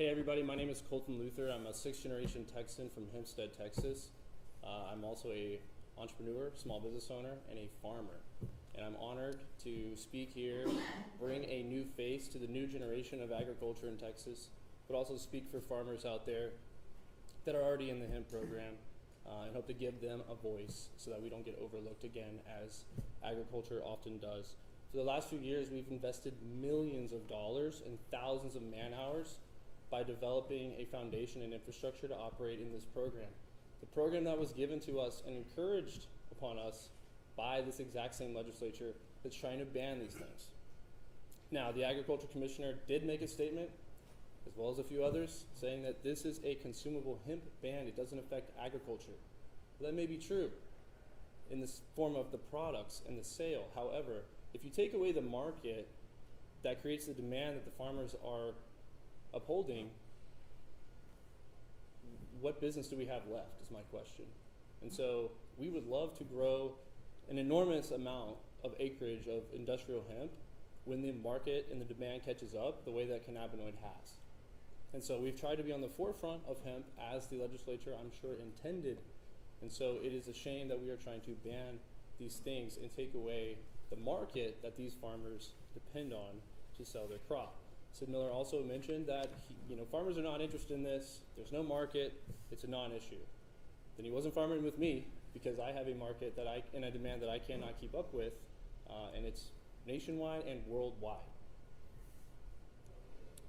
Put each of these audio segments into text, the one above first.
Hey everybody, my name is Colton Luther. I'm a sixth generation Texan from Hempstead, Texas. I'm also a entrepreneur, small business owner, and a farmer. And I'm honored to speak here, bring a new face to the new generation of agriculture in Texas, but also speak for farmers out there that are already in the hemp program and hope to give them a voice so that we don't get overlooked again, as agriculture often does. For the last few years, we've invested millions of dollars and thousands of man hours by developing a foundation and infrastructure to operate in this program. The program that was given to us and encouraged upon us by this exact same legislature that's trying to ban these things. Now, the Agriculture Commissioner did make a statement, as well as a few others, saying that this is a consumable hemp ban. It doesn't affect agriculture. Well, that may be true in this form of the products and the sale. However, if you take away the market that creates the demand that the farmers are upholding, what business do we have left is my question. And so we would love to grow an enormous amount of acreage of industrial hemp when the market and the demand catches up the way that cannabinoid has. And so we've tried to be on the forefront of hemp as the legislature, I'm sure, intended. And so it is a shame that we are trying to ban these things and take away the market that these farmers depend on to sell their crop. Sid Miller also mentioned that farmers are not interested in this. There's no market. It's a non-issue. Then he wasn't farming with me because I have a market and a demand that I cannot keep up with, and it's nationwide and worldwide.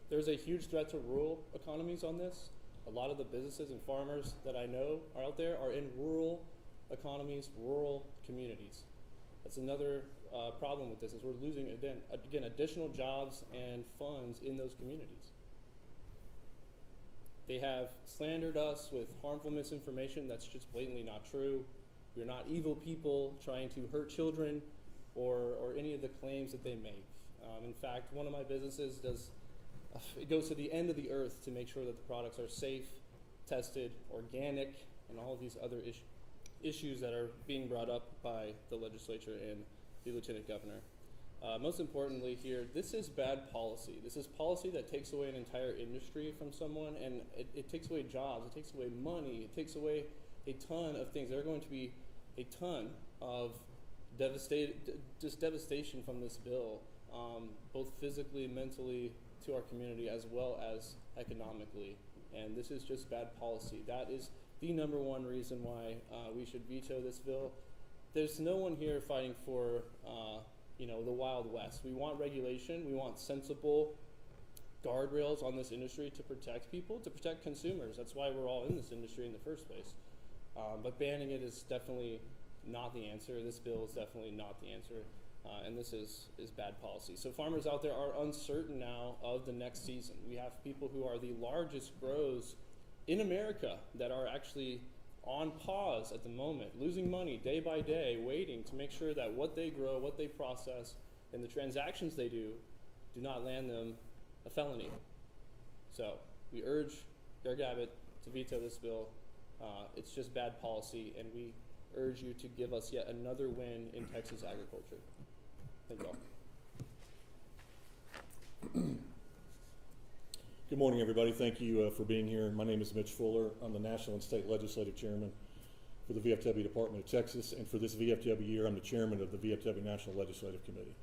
There's a huge threat to rural economies on this. A lot of the businesses and farmers that I know are out there are in rural economies, rural communities. That's another problem with this, is we're losing, again, additional jobs and funds in those communities. They have slandered us with harmful misinformation that's just blatantly not true. We're not evil people trying to hurt children or any of the claims that they make. In fact, one of my businesses it goes to the end of the earth to make sure that the products are safe, tested, organic, and all of these other issues that are being brought up by the legislature and the lieutenant governor. Most importantly here, this is bad policy. This is policy that takes away an entire industry from someone, and it takes away jobs, it takes away money, it takes away a ton of things. There are going to be a ton of devastation from this bill, both physically, mentally, to our community, as well as economically. And this is just bad policy. That is the number one reason why we should veto this bill. There's no one here fighting for the Wild West. We want regulation. We want sensible guardrails on this industry to protect people, to protect consumers. That's why we're all in this industry in the first place. But banning it is definitely not the answer. This bill is definitely not the answer. And this is bad policy. So farmers out there are uncertain now of the next season. We have people who are the largest grows in America that are actually on pause at the moment, losing money day by day, waiting to make sure that what they grow, what they process, and the transactions they do not land them a felony. So we urge Greg Abbott to veto this bill. It's just bad policy, and we urge you to give us yet another win in Texas agriculture. Thank you all. Good morning, everybody. Thank you for being here. My name is Mitch Fuller. I'm the National and State Legislative Chairman for the VFW Department of Texas, and for this VFW year, I'm the Chairman of the VFW National Legislative Committee.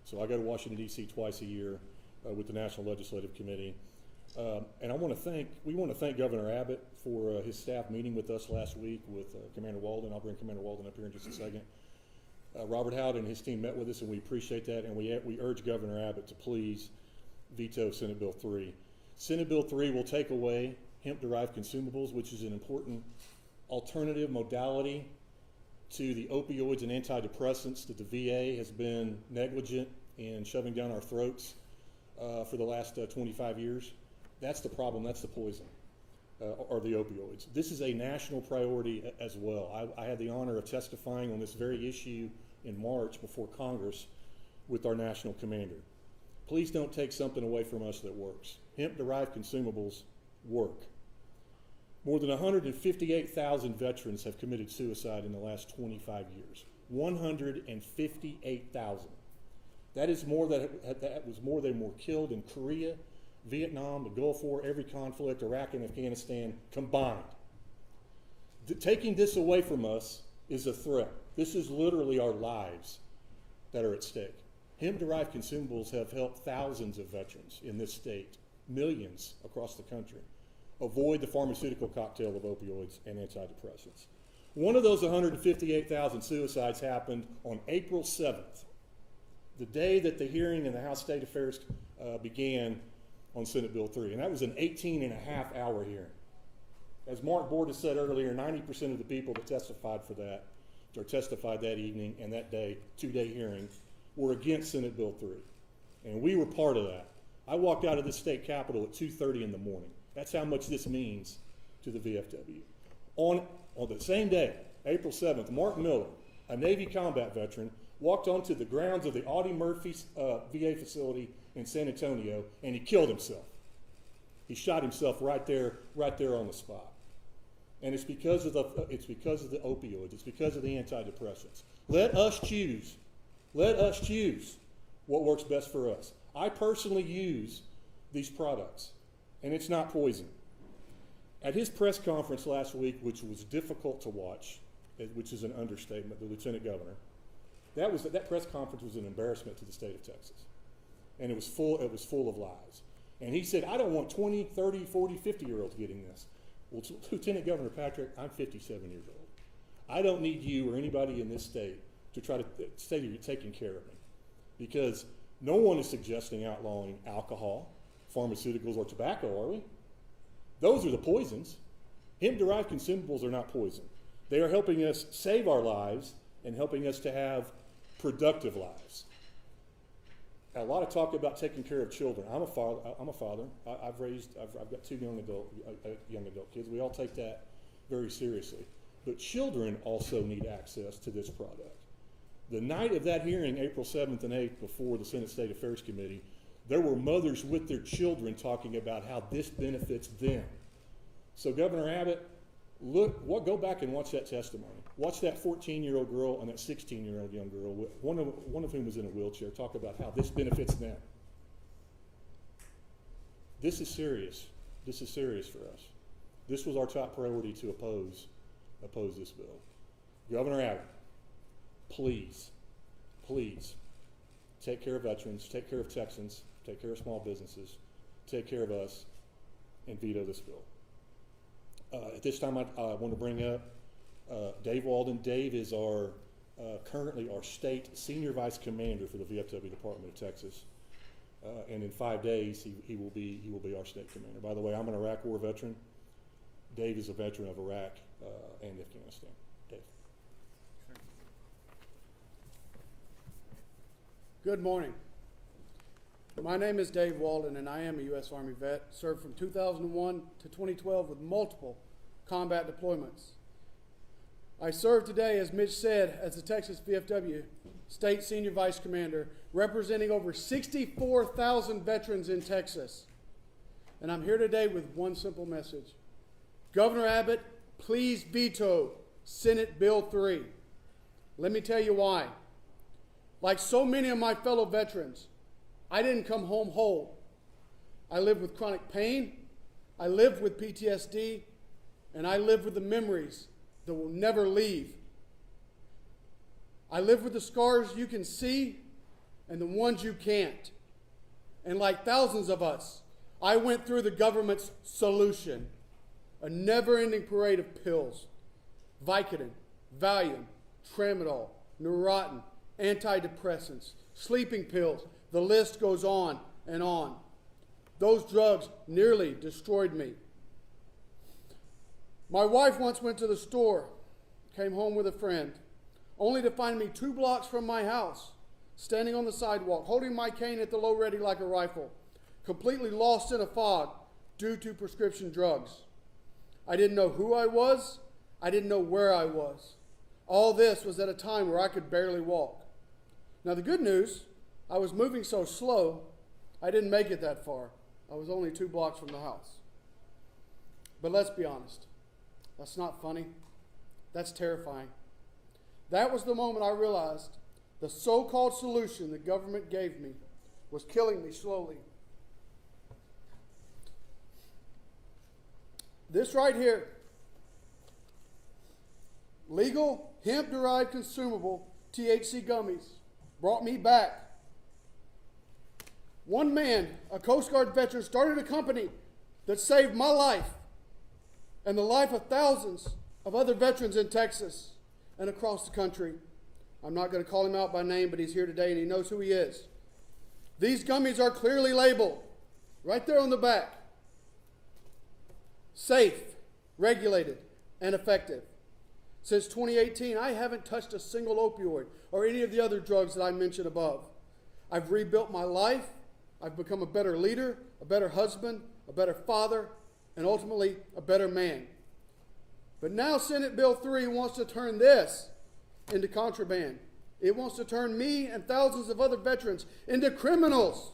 So I go to Washington, D.C. twice a year with the National Legislative Committee. And we want to thank Governor Abbott for his staff meeting with us last week with Commander Walden. I'll bring Commander Walden up here in just a second. Robert Howard and his team met with us, and we appreciate that, and we urge Governor Abbott to please veto Senate Bill 3. Senate Bill 3 will take away hemp-derived consumables, which is an important alternative modality to the opioids and antidepressants that the VA has been negligent in shoving down our throats for the last 25 years. That's the problem. That's the poison, or the opioids. This is a national priority as well. I had the honor of testifying on this very issue in March before Congress with our national commander. Please don't take something away from us that works. Hemp-derived consumables work. More than 158,000 veterans have committed suicide in the last 25 years. 158,000. That was more than were killed in Korea, Vietnam, the Gulf War, every conflict, Iraq and Afghanistan combined. Taking this away from us is a threat. This is literally our lives that are at stake. Hemp-derived consumables have helped thousands of veterans in this state, millions across the country, avoid the pharmaceutical cocktail of opioids and antidepressants. One of those 158,000 suicides happened on April 7th, the day that the hearing in the House State Affairs began on Senate Bill 3, and that was an 18-and-a-half-hour hearing. As Mark Borda said earlier, 90% of the people that testified for that, or testified that evening and that day, two-day hearing, were against Senate Bill 3. And we were part of that. I walked out of this state capitol at 2:30 in the morning. That's how much this means to the VFW. On the same day, April 7th, Mark Miller, a Navy combat veteran, walked onto the grounds of the Audie Murphy VA facility in San Antonio, and he killed himself. He shot himself right there on the spot. And it's because of the opioids. It's because of the antidepressants. Let us choose what works best for us. I personally use these products, and it's not poison. At his press conference last week, which was difficult to watch, which is an understatement, the Lieutenant Governor, that press conference was an embarrassment to the state of Texas. And it was full of lies. And he said, I don't want 20, 30, 40, 50-year-olds getting this. Well, Lieutenant Governor Patrick, I'm 57 years old. I don't need you or anybody in this state to try to say that you're taking care of me. Because no one is suggesting outlawing alcohol, pharmaceuticals, or tobacco, are we? Those are the poisons. Hemp-derived consumables are not poison. They are helping us save our lives and helping us to have productive lives. A lot of talk about taking care of children. I'm a father. I've got two young adult kids. We all take that very seriously. But children also need access to this product. The night of that hearing, April 7th and 8th, before the Senate State Affairs Committee, there were mothers with their children talking about how this benefits them. So Governor Abbott, go back and watch that testimony. Watch that 14-year-old girl and that 16-year-old young girl, one of whom was in a wheelchair, talk about how this benefits them. This is serious. This is serious for us. This was our top priority to oppose this bill. Governor Abbott, please take care of veterans, take care of Texans, take care of small businesses, take care of us, and veto this bill. At this time, I want to bring up Dave Walden. Dave is currently our state senior vice commander for the VFW Department of Texas, and in 5 days he will be our state commander. By the way, I'm an Iraq War veteran. Dave is a veteran of Iraq and Afghanistan. Dave. Good morning. My name is Dave Walden, and I am a U.S. Army vet, served from 2001 to 2012 with multiple combat deployments. I serve today, as Mitch said, as the Texas VFW State Senior Vice Commander, representing over 64,000 veterans in Texas. And I'm here today with one simple message. Governor Abbott, please veto Senate Bill 3. Let me tell you why. Like so many of my fellow veterans, I didn't come home whole. I lived with chronic pain, I lived with PTSD, and I lived with the memories that will never leave. I lived with the scars you can see and the ones you can't. And like thousands of us, I went through the government's solution, a never-ending parade of pills, Vicodin, Valium, Tramadol, Neurontin, antidepressants, sleeping pills. The list goes on and on. Those drugs nearly destroyed me. My wife once went to the store, came home with a friend, only to find me 2 blocks from my house, standing on the sidewalk, holding my cane at the low ready like a rifle, completely lost in a fog due to prescription drugs. I didn't know who I was. I didn't know where I was. All this was at a time where I could barely walk. Now the good news, I was moving so slow, I didn't make it that far. I was only 2 blocks from the house. But let's be honest. That's not funny. That's terrifying. That was the moment I realized the so-called solution the government gave me was killing me slowly. This right here, legal hemp-derived consumable THC gummies, brought me back. One man, a Coast Guard veteran, started a company that saved my life and the life of thousands of other veterans in Texas and across the country. I'm not going to call him out by name, but he's here today and he knows who he is. These gummies are clearly labeled, right there on the back. Safe, regulated, and effective. Since 2018, I haven't touched a single opioid or any of the other drugs that I mentioned above. I've rebuilt my life. I've become a better leader, a better husband, a better father, and ultimately a better man. But now Senate Bill 3 wants to turn this into contraband. It wants to turn me and thousands of other veterans into criminals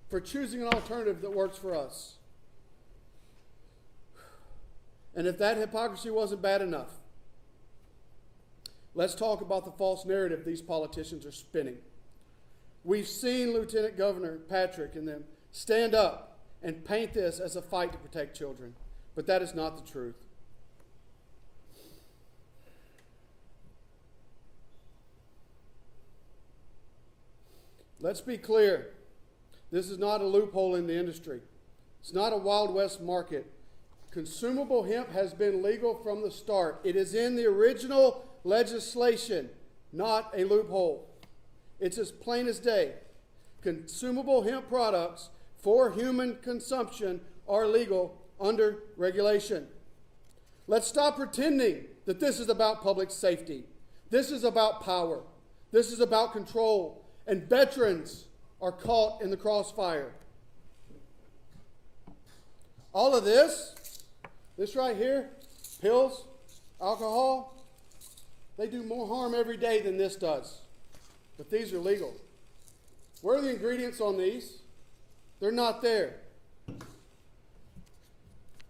for choosing an alternative that works for us. And if that hypocrisy wasn't bad enough, let's talk about the false narrative these politicians are spinning. We've seen Lieutenant Governor Patrick and them stand up and paint this as a fight to protect children, but that is not the truth. Let's be clear. This is not a loophole in the industry. It's not a Wild West market. Consumable hemp has been legal from the start. It is in the original legislation, not a loophole. It's as plain as day. Consumable hemp products for human consumption are legal under regulation. Let's stop pretending that this is about public safety. This is about power. This is about control. And veterans are caught in the crossfire. All of this right here, pills, alcohol, they do more harm every day than this does. But these are legal. Where are the ingredients on these? They're not there.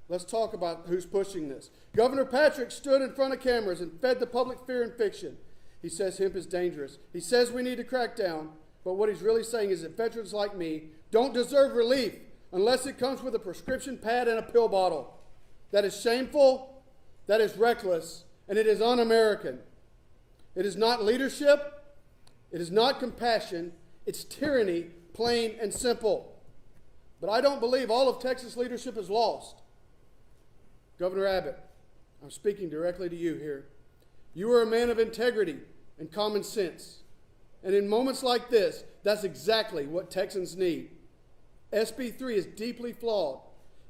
Let's talk about who's pushing this. Governor Patrick stood in front of cameras and fed the public fear and fiction. He says hemp is dangerous. He says we need to crack down. But what he's really saying is that veterans like me don't deserve relief unless it comes with a prescription pad and a pill bottle. That is shameful, that is reckless, and it is un-American. It is not leadership. It is not compassion. It's tyranny, plain and simple. But I don't believe all of Texas leadership is lost. Governor Abbott, I'm speaking directly to you here. You are a man of integrity and common sense. And in moments like this, that's exactly what Texans need. SB 3 is deeply flawed.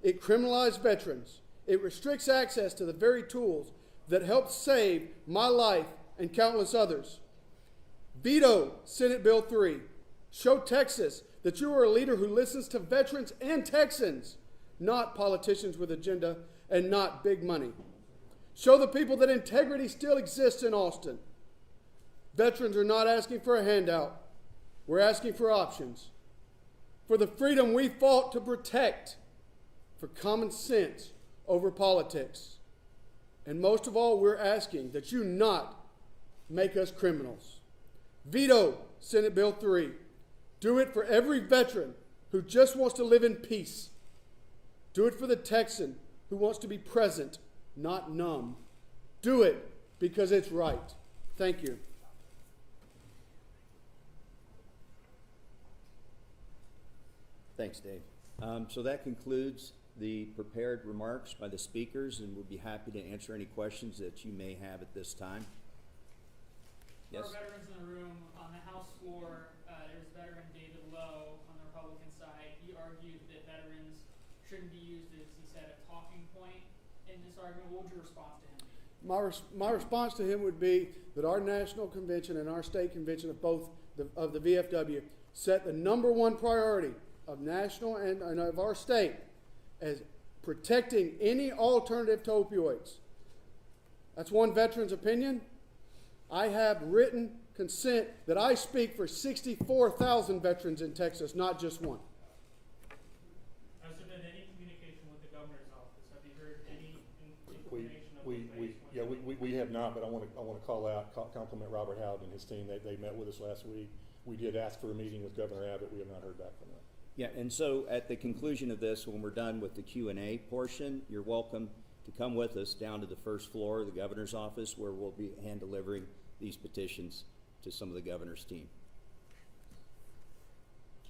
It criminalizes veterans. It restricts access to the very tools that helped save my life and countless others. Veto Senate Bill 3. Show Texas that you are a leader who listens to veterans and Texans, not politicians with agenda and not big money. Show the people that integrity still exists in Austin. Veterans are not asking for a handout. We're asking for options. For the freedom we fought to protect. For common sense over politics. And most of all, we're asking that you not make us criminals. Veto Senate Bill 3. Do it for every veteran who just wants to live in peace. Do it for the Texan who wants to be present, not numb. Do it because it's right. Thank you. Thanks, Dave. So that concludes the prepared remarks by the speakers, and we'll be happy to answer any questions that you may have at this time. Yes? For our veterans in the room, on the House floor, there's veteran David Lowe on the Republican side. He argued that veterans shouldn't be used as, he said, a talking point in this argument. What would your response to him be? My response to him would be that our national convention and our state convention of both of the VFW set the number one priority of national and of our state as protecting any alternative to opioids. That's one veteran's opinion. I have written consent that I speak for 64,000 veterans in Texas, not just one. Has there been any communication with the governor's office? Have you heard any information of the We have not, but I want to compliment Robert Howard and his team. They met with us last week. We did ask for a meeting with Governor Abbott. We have not heard back from them. Yeah, and so at the conclusion of this, when we're done with the Q&A portion, you're welcome to come with us down to the first floor of the governor's office, where we'll be hand delivering these petitions to some of the governor's team.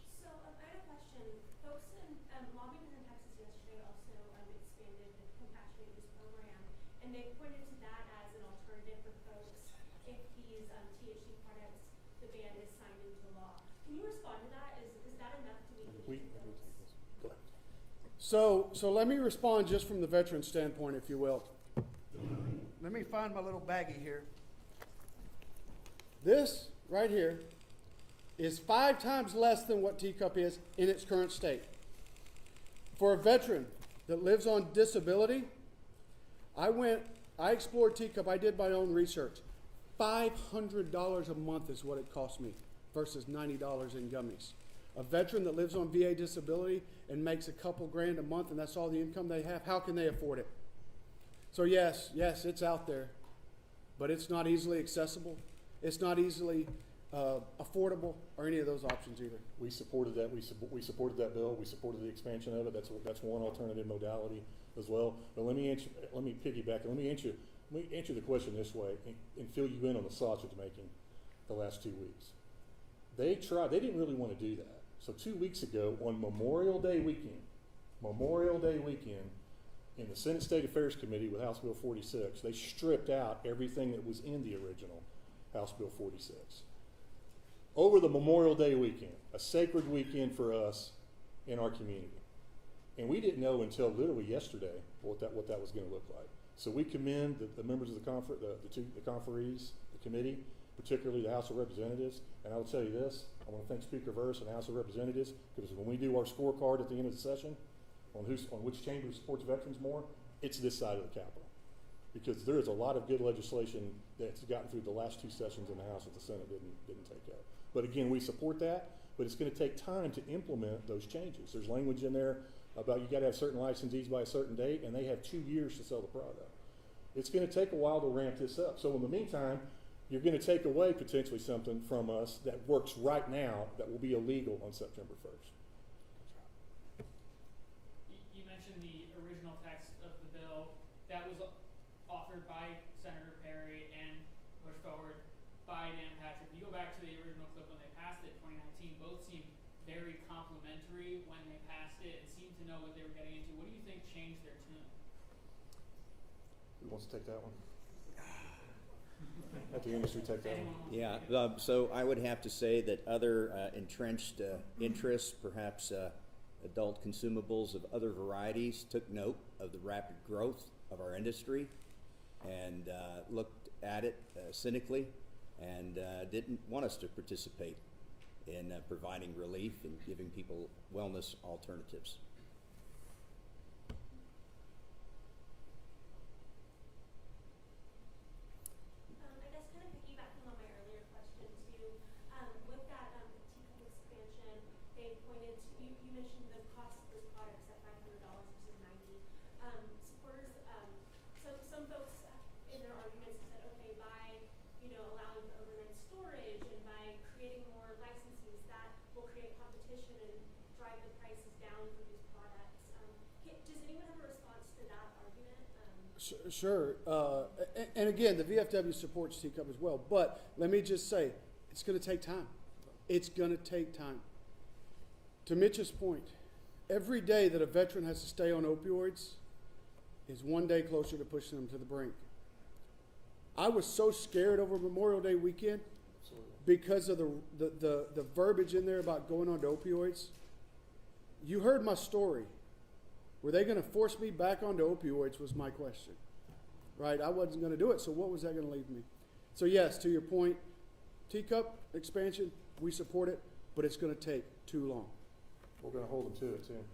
So I had a question. Folks in lawmakers in Texas yesterday also expanded the compassionate use program, and they pointed to that as an alternative for folks if these THC products, the ban is signed into law. Can you respond to that? Is that enough to meet the needs of folks? Go ahead. So let me respond just from the veteran standpoint, if you will. Let me find my little baggie here. This right here is 5 times less than what teacup is in its current state. For a veteran that lives on disability, I explored teacup, I did my own research. $500 a month is what it cost me versus $90 in gummies. A veteran that lives on VA disability and makes a couple grand a month and that's all the income they have, how can they afford it? So yes, it's out there, but it's not easily accessible. It's not easily affordable or any of those options either. We supported that. We supported that bill. We supported the expansion of it. That's one alternative modality as well. But let me piggyback. Let me answer the question this way and fill you in on the sausage making the last 2 weeks. They didn't really want to do that. So 2 weeks ago on Memorial Day weekend, in the Senate State Affairs Committee with House Bill 46, they stripped out everything that was in the original House Bill 46. Over the Memorial Day weekend, a sacred weekend for us in our community. And we didn't know until literally yesterday what that was going to look like. So we commend the members of the conferees, the committee, particularly the House of Representatives. And I will tell you this, I want to thank Speaker Verse and the House of Representatives, because when we do our scorecard at the end of the session on which chamber supports veterans more, it's this side of the Capitol. Because there is a lot of good legislation that's gotten through the last 2 sessions in the House that the Senate didn't take up. But again, we support that, but it's going to take time to implement those changes. There's language in there about you got to have certain licensees by a certain date, and they have 2 years to sell the product. It's going to take a while to ramp this up. So in the meantime, you're going to take away potentially something from us that works right now that will be illegal on September 1st. You mentioned the original text of the bill that was offered by Senator Perry and pushed forward by Dan Patrick. If you go back to the original clip when they passed it in 2019, both seemed very complimentary when they passed it and seemed to know what they were getting into. What do you think changed their tune? Who wants to take that one? Let the industry take that one. Yeah, so I would have to say that other entrenched interests, perhaps adult consumables of other varieties, took note of the rapid growth of our industry and looked at it cynically and didn't want us to participate in providing relief and giving people wellness alternatives. I guess kind of piggybacking on my earlier question too, with that teacup expansion, they pointed to, you mentioned the cost of those products at $500 versus $90. Supporters, so some folks in their arguments have said, okay, by allowing for overnight storage and by creating more licenses, that will create competition and drive the prices down for these products. Does anyone have a response to that argument? Sure. And again, the VFW supports teacup as well. But let me just say, it's going to take time. It's going to take time. To Mitch's point, every day that a veteran has to stay on opioids is one day closer to pushing them to the brink. I was so scared over Memorial Day weekend because of the verbiage in there about going on to opioids. You heard my story. Were they going to force me back onto opioids was my question, right? I wasn't going to do it, so what was that going to leave me? So yes, to your point, teacup expansion, we support it, but it's going to take too long. We're going to hold them to it too.